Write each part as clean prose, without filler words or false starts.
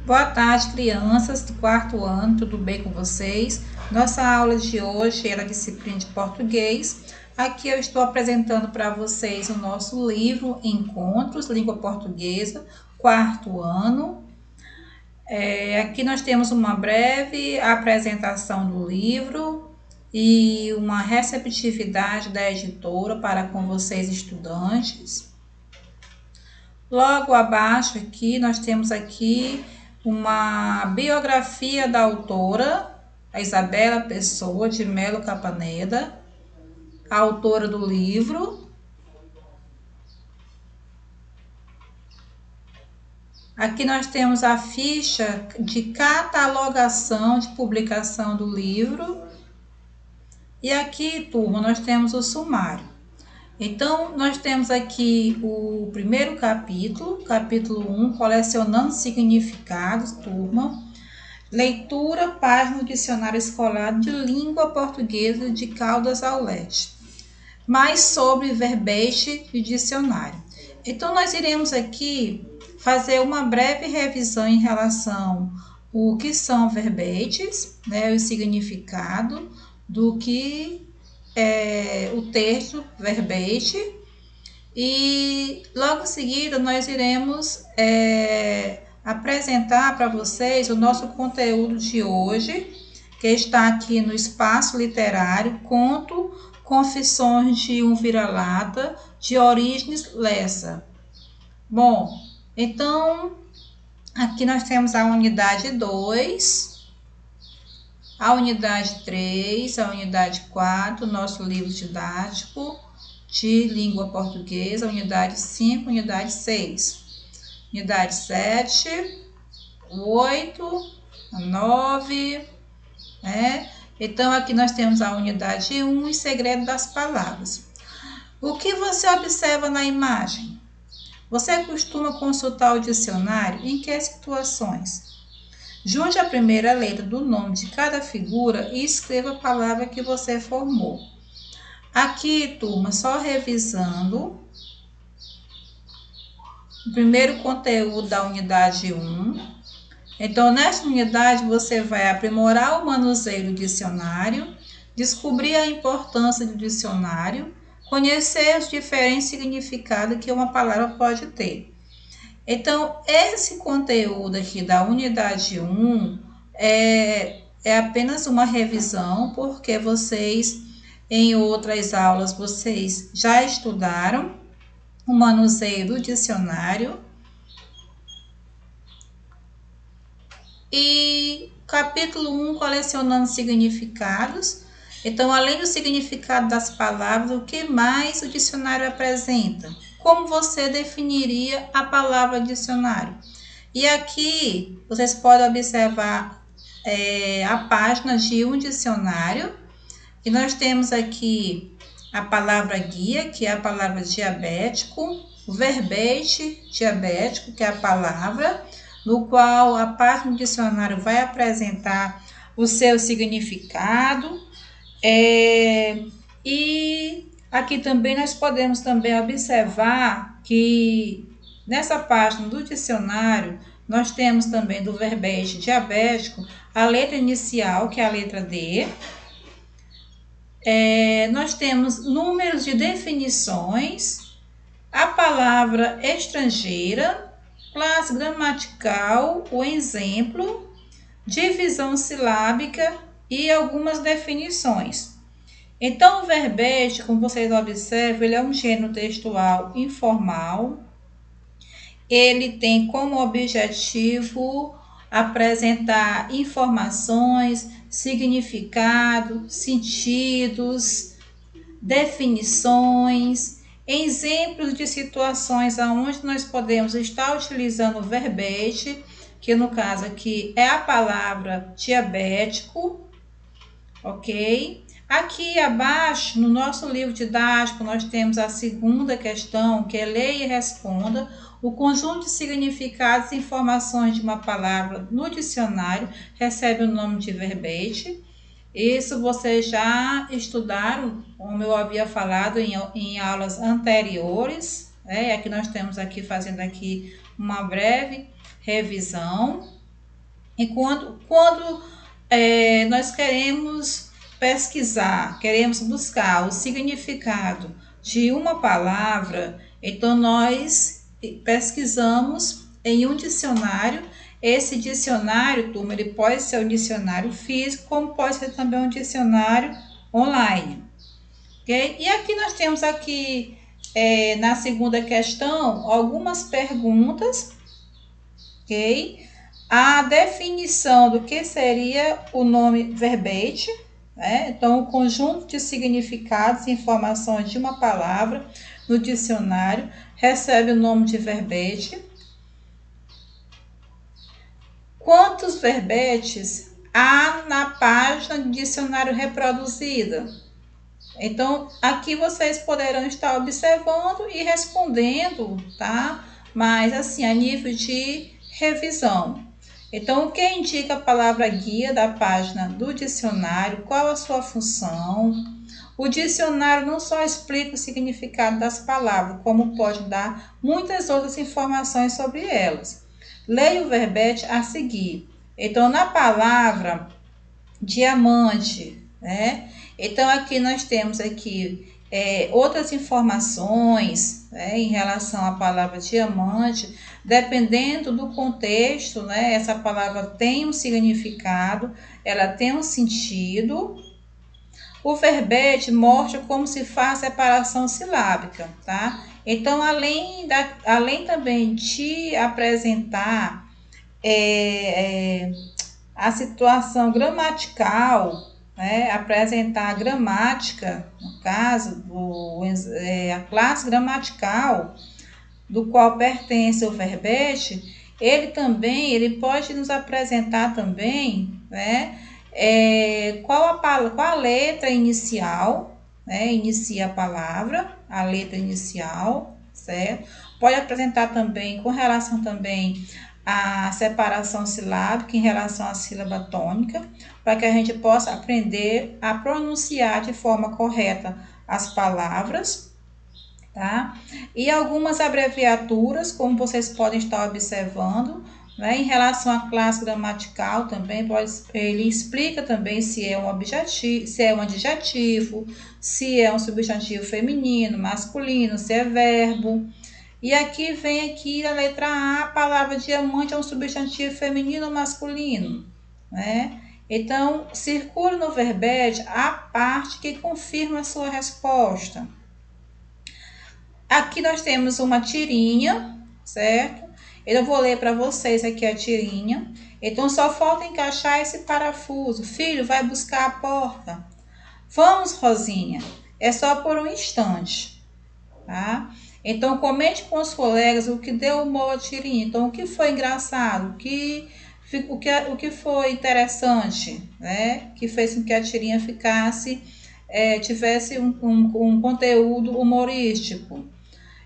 Boa tarde, crianças do quarto ano, tudo bem com vocês? Nossa aula de hoje é da disciplina de português. Aqui eu estou apresentando para vocês o nosso livro Encontros, Língua Portuguesa, quarto ano. Aqui nós temos uma breve apresentação do livro e uma receptividade da editora para com vocês, estudantes. Logo abaixo aqui, nós temos aqui uma biografia da autora, a Isabela Pessoa de Melo Capaneda, a autora do livro. Aqui nós temos a ficha de catalogação de publicação do livro. E aqui, turma, nós temos o sumário. Então, nós temos aqui o primeiro capítulo, capítulo 1, colecionando significados, turma. Leitura, página do Dicionário Escolar de Língua Portuguesa de Caldas ao Leste. Mais sobre verbete e dicionário. Então, nós iremos aqui fazer uma breve revisão em relação ao que são verbetes, né, o significado do que o texto verbete, e logo em seguida nós iremos apresentar para vocês o nosso conteúdo de hoje, que está aqui no Espaço Literário, Conto Confissões de um Vira-Lata, de Orígenes Lessa. Bom, então aqui nós temos a unidade 2, a unidade 3, a unidade 4, nosso livro didático de língua portuguesa, unidade 5, unidade 6, unidade 7, 8, 9, né? Então, aqui nós temos a unidade 1 e segredo das palavras. O que você observa na imagem? Você costuma consultar o dicionário em que situações? Junte a primeira letra do nome de cada figura e escreva a palavra que você formou. Aqui, turma, só revisando o primeiro conteúdo da unidade 1. Então, nessa unidade, você vai aprimorar o manuseio do dicionário, descobrir a importância do dicionário, conhecer os diferentes significados que uma palavra pode ter. Então, esse conteúdo aqui da unidade 1 é apenas uma revisão, porque vocês, em outras aulas, vocês já estudaram o manuseio do dicionário. E capítulo 1, colecionando significados. Então, além do significado das palavras, o que mais o dicionário apresenta? Como você definiria a palavra dicionário? E aqui, vocês podem observar a página de um dicionário. E nós temos aqui a palavra guia, que é a palavra diabético, o verbete diabético, que é a palavra, no qual a página do dicionário vai apresentar o seu significado. E aqui também nós podemos também observar que nessa página do dicionário nós temos também do verbete diabético a letra inicial, que é a letra D. Nós temos números de definições, a palavra estrangeira, classe gramatical, o exemplo, divisão silábica e algumas definições. Então, o verbete, como vocês observam, ele é um gênero textual informal. Ele tem como objetivo apresentar informações, significado, sentidos, definições, exemplos de situações onde nós podemos estar utilizando o verbete, que no caso aqui é a palavra diabético, ok? Aqui abaixo, no nosso livro didático, nós temos a segunda questão, que é leia e responda o conjunto de significados e informações de uma palavra no dicionário, recebe o nome de verbete. Isso vocês já estudaram, como eu havia falado em aulas anteriores. Aqui nós temos aqui fazendo aqui uma breve revisão. Quando nós queremos pesquisar, queremos buscar o significado de uma palavra, então nós pesquisamos em um dicionário. Esse dicionário, turma, ele pode ser um dicionário físico, como pode ser também um dicionário online. Ok? E aqui nós temos aqui, na segunda questão, algumas perguntas, ok? A definição do que seria o nome verbete, né? Então, o conjunto de significados e informações de uma palavra no dicionário recebe o nome de verbete. Quantos verbetes há na página do dicionário reproduzida? Então, aqui vocês poderão estar observando e respondendo, tá? Mas assim, a nível de revisão. Então, o que indica a palavra guia da página do dicionário? Qual a sua função? O dicionário não só explica o significado das palavras, como pode dar muitas outras informações sobre elas. Leia o verbete a seguir. Então, na palavra diamante, né? Então, aqui nós temos aqui outras informações, né, em relação à palavra diamante. Dependendo do contexto, né, essa palavra tem um significado, ela tem um sentido. O verbete mostra como se faz a separação silábica, tá? Então, além também de apresentar a situação gramatical, né, apresentar a gramática, no caso, a classe gramatical do qual pertence o verbete, ele pode nos apresentar também, né, qual a letra inicial, né, inicia a palavra, a letra inicial, certo? Pode apresentar também, com relação também a separação silábica em relação à sílaba tônica, para que a gente possa aprender a pronunciar de forma correta as palavras, tá? E algumas abreviaturas, como vocês podem estar observando, né? Em relação à classe gramatical também, ele explica também se é um adjetivo, se é um substantivo feminino, masculino, se é verbo. E aqui vem aqui a letra A, a palavra diamante é um substantivo feminino ou masculino, né? Então, circula no verbete a parte que confirma a sua resposta. Aqui nós temos uma tirinha, certo? Eu vou ler para vocês aqui a tirinha. Então, só falta encaixar esse parafuso. Filho, vai buscar a porta. Vamos, Rosinha. É só por um instante, tá? Então, comente com os colegas o que deu humor à tirinha. Então, o que foi engraçado, o que foi interessante, né? Que fez com que a tirinha tivesse um conteúdo humorístico.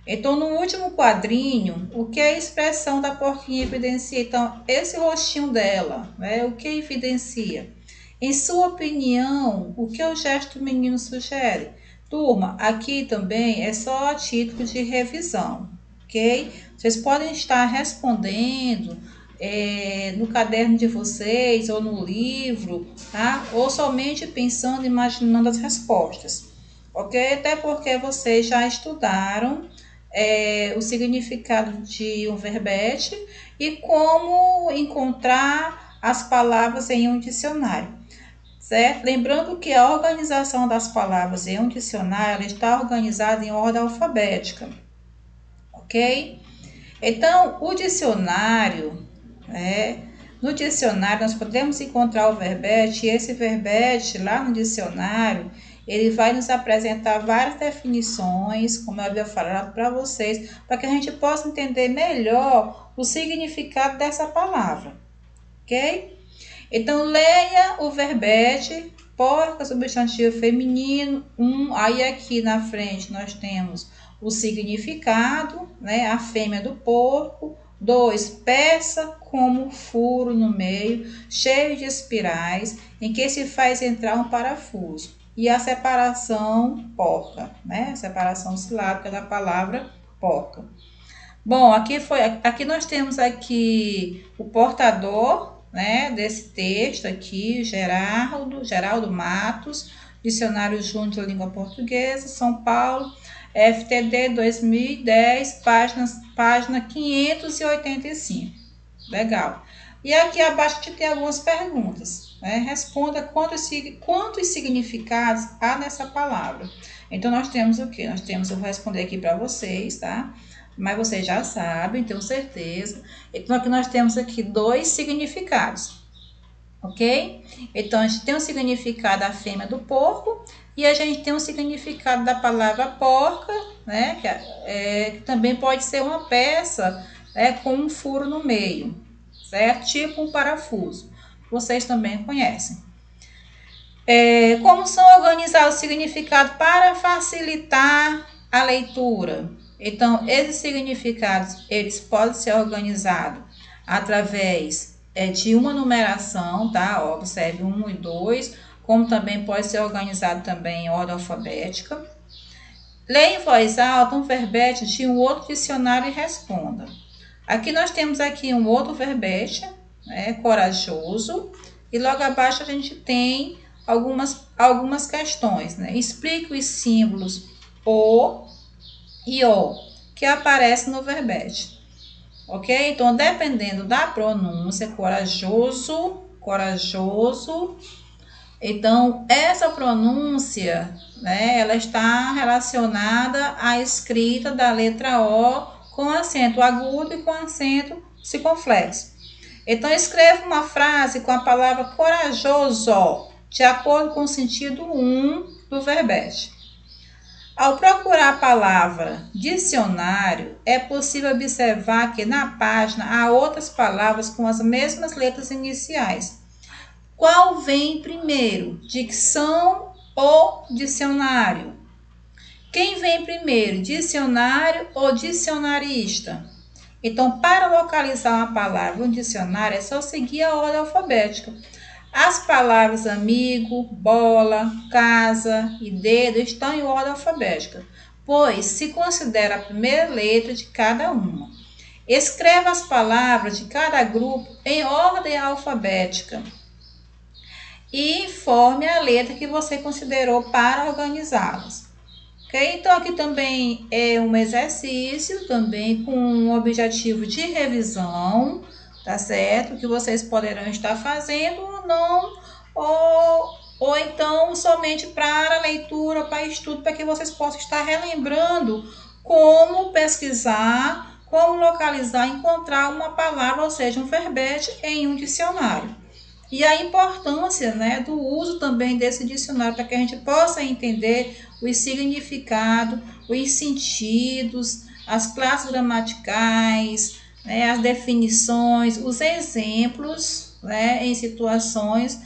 Então, no último quadrinho, o que a expressão da porquinha evidencia? Então, esse rostinho dela, né? O que evidencia? Em sua opinião, o que o gesto do menino sugere? Turma, aqui também é só a título de revisão, ok? Vocês podem estar respondendo no caderno de vocês ou no livro, tá? Ou somente pensando, imaginando as respostas, ok? Até porque vocês já estudaram o significado de um verbete e como encontrar as palavras em um dicionário. Certo? Lembrando que a organização das palavras em um dicionário está organizada em ordem alfabética, ok? Então, o dicionário, no dicionário nós podemos encontrar o verbete, e esse verbete lá no dicionário, ele vai nos apresentar várias definições, como eu havia falado para vocês, para que a gente possa entender melhor o significado dessa palavra, ok? Então, leia o verbete, porca, substantivo feminino, aí aqui na frente nós temos o significado, né, a fêmea do porco. 2, peça como furo no meio, cheio de espirais, em que se faz entrar um parafuso. E a separação porca, né, a separação silábica da palavra porca. Bom, aqui nós temos aqui o portador, né, desse texto aqui, Geraldo Matos, Dicionário Júnior da Língua Portuguesa, São Paulo, FTD 2010, página 585. Legal. E aqui abaixo a gente tem algumas perguntas, né? Responda quantos significados há nessa palavra. Então, nós temos o quê? Eu vou responder aqui para vocês, tá? Mas vocês já sabem, tenho certeza. Então, aqui nós temos aqui 2 significados, ok? Então, a gente tem um significado da fêmea do porco e a gente tem um significado da palavra porca, né? Que também pode ser uma peça, né, com um furo no meio, certo? Tipo um parafuso. Vocês também conhecem. Como são organizados os significados para facilitar a leitura? Então, esses significados, eles podem ser organizados através de uma numeração, tá? Observe 1 e 2, como também pode ser organizado também em ordem alfabética. Leia em voz alta um verbete de um outro dicionário e responda. Aqui nós temos aqui um outro verbete, né, corajoso, e logo abaixo a gente tem algumas questões, né? Explique os símbolos o e o que aparecem no verbete, ok? Então, dependendo da pronúncia, corajoso, então essa pronúncia, né, ela está relacionada à escrita da letra O com acento agudo e com acento circunflexo. Então, escreva uma frase com a palavra corajoso, de acordo com o sentido 1 do verbete. Ao procurar a palavra dicionário, é possível observar que na página há outras palavras com as mesmas letras iniciais. Qual vem primeiro, dicção ou dicionário? Quem vem primeiro, dicionário ou dicionarista? Então, para localizar uma palavra no dicionário, é só seguir a ordem alfabética. As palavras amigo, bola, casa e dedo estão em ordem alfabética, pois se considera a primeira letra de cada uma. Escreva as palavras de cada grupo em ordem alfabética e informe a letra que você considerou para organizá-las. Okay? Então, aqui também é um exercício, também com um objetivo de revisão, tá certo? Que vocês poderão estar fazendo ou não, ou então somente para leitura, para estudo, para que vocês possam estar relembrando como pesquisar, como localizar, encontrar uma palavra, ou seja, um verbete em um dicionário. E a importância, né, do uso também desse dicionário para que a gente possa entender os significados, os sentidos, as classes gramaticais, né, as definições, os exemplos, né, em situações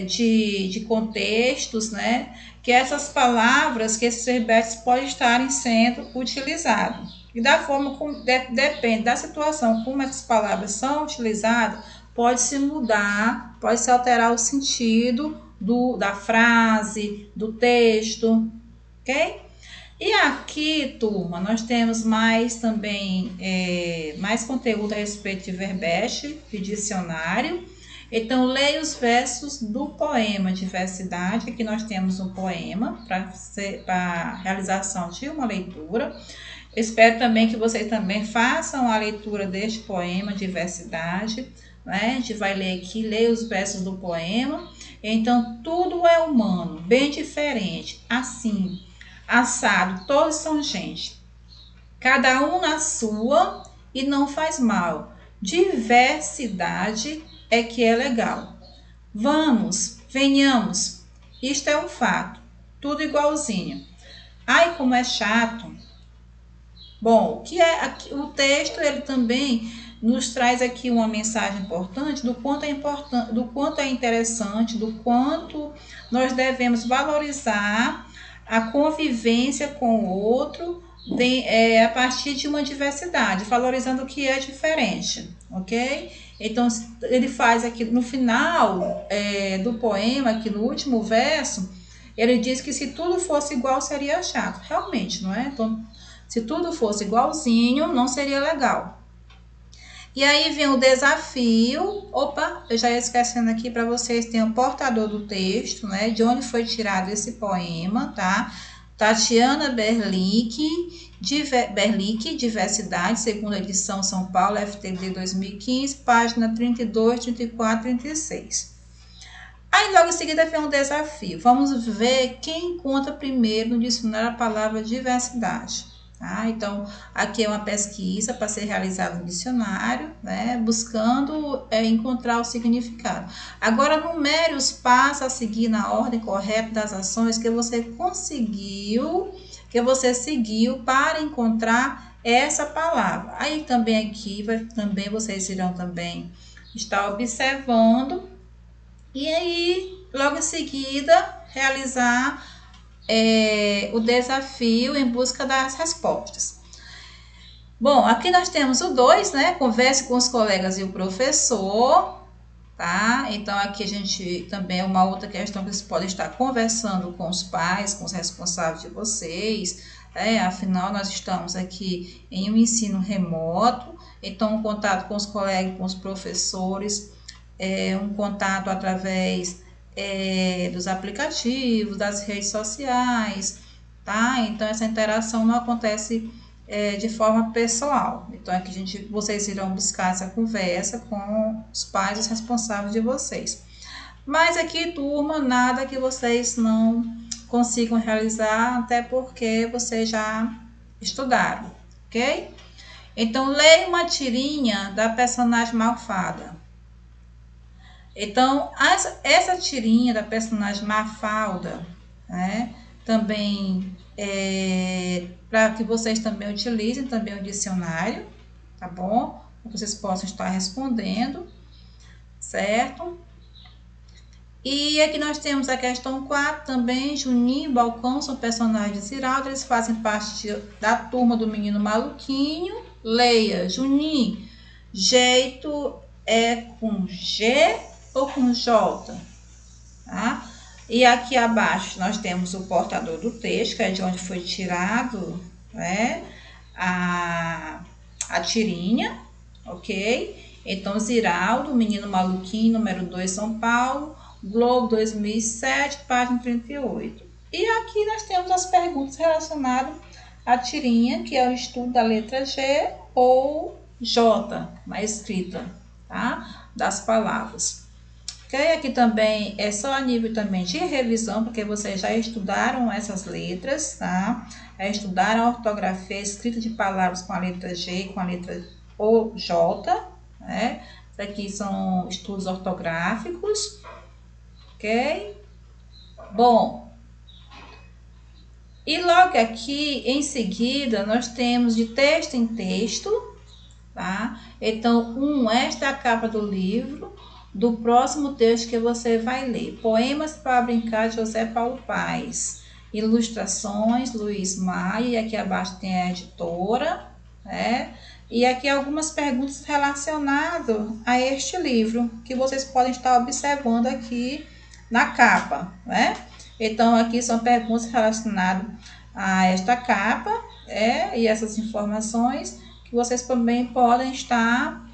de contextos, né, que essas palavras, que esses verbetes podem estarem sendo utilizados. E da forma como depende da situação, como essas palavras são utilizadas, pode-se mudar, pode-se alterar o sentido da frase, do texto, ok? E aqui, turma, nós temos mais também, mais conteúdo a respeito de verbete, de dicionário. Então, leia os versos do poema Diversidade. Aqui nós temos um poema para a realização de uma leitura. Espero também que vocês também façam a leitura deste poema Diversidade. Né? A gente vai ler aqui, ler os versos do poema. Então, tudo é humano, bem diferente, assim, assado, todos são gente. Cada um na sua e não faz mal. Diversidade é que é legal. Vamos, venhamos, isto é um fato, tudo igualzinho. Ai, como é chato. Bom, o que é aqui, o texto ele também nos traz aqui uma mensagem importante, do quanto é interessante, do quanto nós devemos valorizar a convivência com o outro a partir de uma diversidade, valorizando o que é diferente, ok? Então, ele faz aqui no final do poema, aqui no último verso, ele diz que se tudo fosse igual seria chato. Realmente, não é? Então, se tudo fosse igualzinho, não seria legal. E aí vem o desafio. Opa, eu já ia esquecendo aqui para vocês, tem o portador do texto, né? De onde foi tirado esse poema, tá? Tatiana Berlick, Diversidade, segunda edição, São Paulo, FTD 2015, página 32, 34, 36. Aí logo em seguida vem um desafio. Vamos ver quem encontra primeiro no dicionário a palavra diversidade. Tá? Então, aqui é uma pesquisa para ser realizada no dicionário, né? Buscando encontrar o significado. Agora, numere os passos a seguir na ordem correta das ações que você conseguiu, que você seguiu para encontrar essa palavra. Aí também aqui, também vocês irão também estar observando. E aí, logo em seguida, realizar o desafio em busca das respostas. Bom, aqui nós temos o 2, né? Converse com os colegas e o professor, tá? Então, aqui a gente também é uma outra questão que vocês podem estar conversando com os pais, com os responsáveis de vocês. Afinal, nós estamos aqui em um ensino remoto, então, um contato com os colegas, com os professores, um contato através dos aplicativos, das redes sociais, tá? Então, essa interação não acontece de forma pessoal. Então, aqui vocês irão buscar essa conversa com os pais e os responsáveis de vocês. Mas aqui, turma, nada que vocês não consigam realizar, até porque vocês já estudaram, ok? Então, leia uma tirinha da personagem Mafalda. Então, essa tirinha da personagem Mafalda, né, também para que vocês também utilizem também o dicionário, tá bom? Para que vocês possam estar respondendo, certo? E aqui nós temos a questão 4 também, Juninho e Balcão são personagens de Ziraldo, eles fazem parte da turma do Menino Maluquinho. Leia, Juninho, jeito é com G ou com J, tá? E aqui abaixo nós temos o portador do texto, que é de onde foi tirado, né, a tirinha, ok? Então, Ziraldo, Menino Maluquinho, número 2, São Paulo, Globo 2007, página 38. E aqui nós temos as perguntas relacionadas à tirinha, que é o estudo da letra G ou J na escrita, tá? Das palavras. Ok? Aqui também é só a nível também de revisão, porque vocês já estudaram essas letras, tá? Estudaram a ortografia, a escrita de palavras com a letra G, com a letra ou J, né? Isso aqui são estudos ortográficos, ok? Bom, e logo aqui em seguida nós temos de texto em texto, tá? Então, esta é a capa do livro do próximo texto que você vai ler. Poemas para Brincar, de José Paulo Paes. Ilustrações, Luiz Maia. E aqui abaixo tem a editora, né? E aqui algumas perguntas relacionadas a este livro, que vocês podem estar observando aqui na capa, né? Então, aqui são perguntas relacionadas a esta capa, e essas informações que vocês também podem estar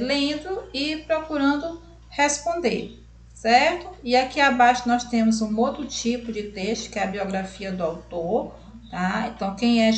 lendo e procurando responder, certo? E aqui abaixo nós temos um outro tipo de texto, que é a biografia do autor, tá? Então, quem é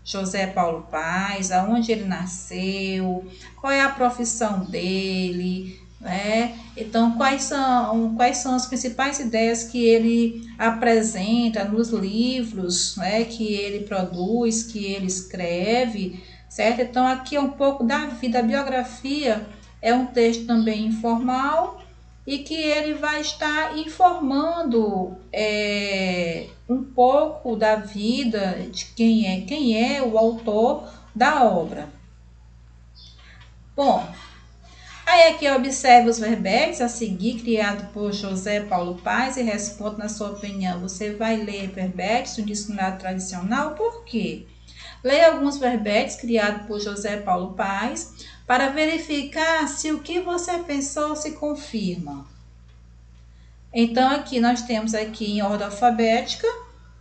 José Paulo Paes, aonde ele nasceu, qual é a profissão dele, né? Então, quais são as principais ideias que ele apresenta nos livros, né, que ele produz, que ele escreve, certo? Então, aqui é um pouco da vida. A biografia é um texto também informal e que ele vai estar informando um pouco da vida de quem é o autor da obra. Bom, aí aqui observe os verbetes a seguir, criado por José Paulo Paes, e responda na sua opinião. Você vai ler verbetes do dicionário tradicional, por quê? Leia alguns verbetes criados por José Paulo Paes para verificar se o que você pensou se confirma. Então, aqui nós temos aqui em ordem alfabética,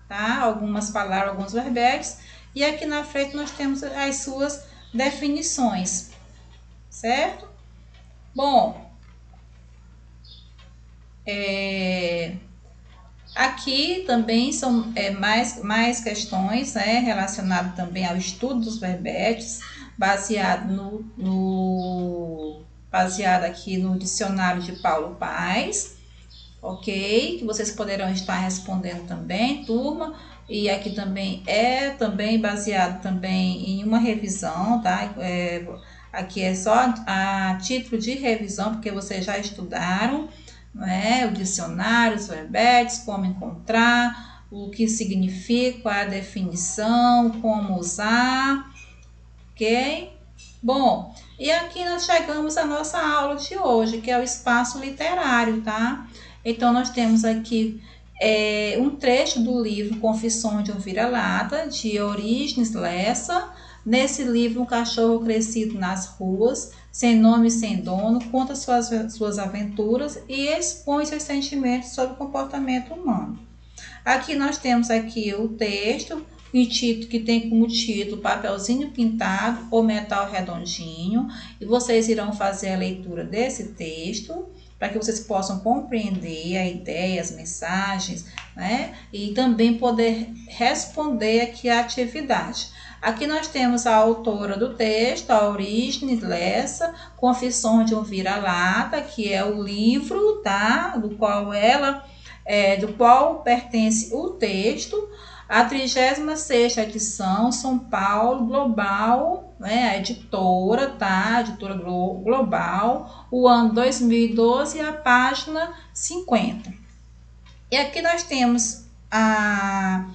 tá? Algumas palavras, alguns verbetes. E aqui na frente nós temos as suas definições. certo? Bom, aqui também são mais questões, né, relacionadas também ao estudo dos verbetes, baseado aqui no dicionário de Paulo Paes, ok? Que vocês poderão estar respondendo também, turma. E aqui também também baseado também em uma revisão, tá? Aqui é só a título de revisão, porque vocês já estudaram, né? O dicionário, os verbetes, como encontrar, o que significa, qual é a definição, como usar, ok? Bom, e aqui nós chegamos à nossa aula de hoje, que é o espaço literário, tá? Então, nós temos aqui um trecho do livro Confissões de um Vira-Lata, de Eurígenes Lessa. Nesse livro, um cachorro crescido nas ruas, sem nome e sem dono, conta suas aventuras e expõe seus sentimentos sobre o comportamento humano. Aqui nós temos aqui o texto, que tem como título Papelzinho Pintado ou Metal Redondinho, e vocês irão fazer a leitura desse texto para que vocês possam compreender a ideia, as mensagens, né? E também poder responder aqui a atividade. Aqui nós temos a autora do texto, a Eurígenes Lessa, Confissões de um Vira-Lata, que é o livro, tá? Do qual pertence o texto, a 36ª edição, São Paulo, Global, né, a editora, tá? A editora Global, o ano 2012, a página 50. E aqui nós temos a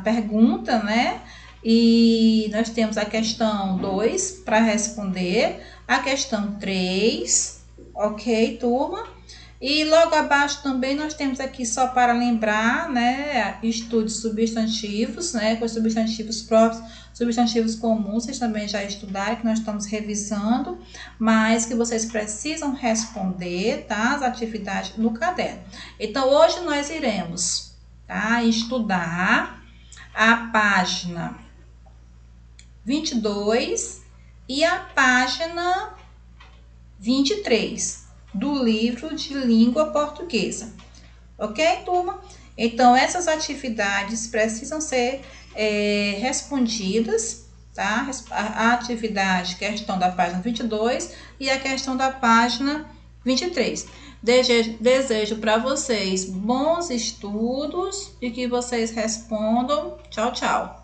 pergunta, né? E nós temos a questão 2 para responder, a questão 3, ok, turma? E logo abaixo também nós temos aqui, só para lembrar, né, estude substantivos, né, com os substantivos próprios, substantivos comuns, vocês também já estudaram, que nós estamos revisando, mas que vocês precisam responder, tá, as atividades no caderno. Então, hoje nós iremos, tá, estudar a página 22 e a página 23 do livro de língua portuguesa. Ok, turma? Então, essas atividades precisam ser respondidas, tá? A atividade, questão da página 22 e a questão da página 23. Desejo para vocês bons estudos e que vocês respondam. Tchau, tchau.